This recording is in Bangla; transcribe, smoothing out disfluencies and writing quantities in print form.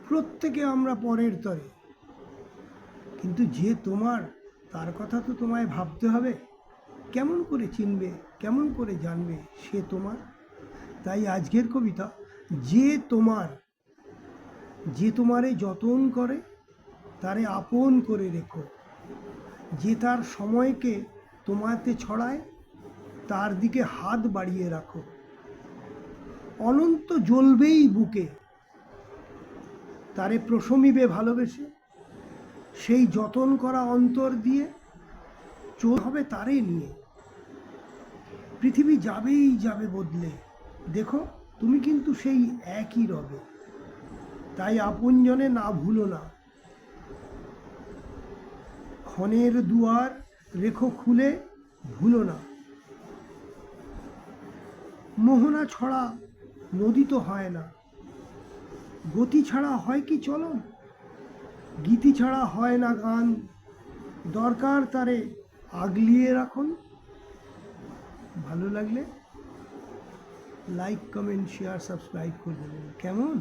প্রত্যেকে আমরা পরের তরে, কিন্তু যে তোমার তার কথা তো তোমায় ভাবতে হবে। কেমন করে চিনবে, কেমন করে জানবে সে তোমার? তাই আজকের কবিতা, যে তোমার, যে তোমারে যতন করে তারে আপন করে রেখো, যে তার সময়কে তোমাতে ছড়ায় তার দিকে হাত বাড়িয়ে রাখো। অনন্ত জ্বলবেই বুকে, তারে প্রশমিবে ভালোবেসে, সেই যতন করা অন্তর দিয়ে চল হবে তারে নিয়ে। পৃথিবী যাবেই যাবে বদলে, দেখো তুমি কিন্তু সেই একই রবে। তাই আপনজনে না ভুলো না, ক্ষণের দুয়ার রেখো খুলে, ভুলো না। মোহনা ছড়া নদী তো হয় না, গতি ছাড়া হয় কি চলন, গীতি ছাড়া হয় না গান, দরকার তারে আগলিয়ে রাখুন। ভালো লাগলে লাইক, কমেন্ট, শেয়ার, সাবস্ক্রাইব করে দেবেন। কেমন?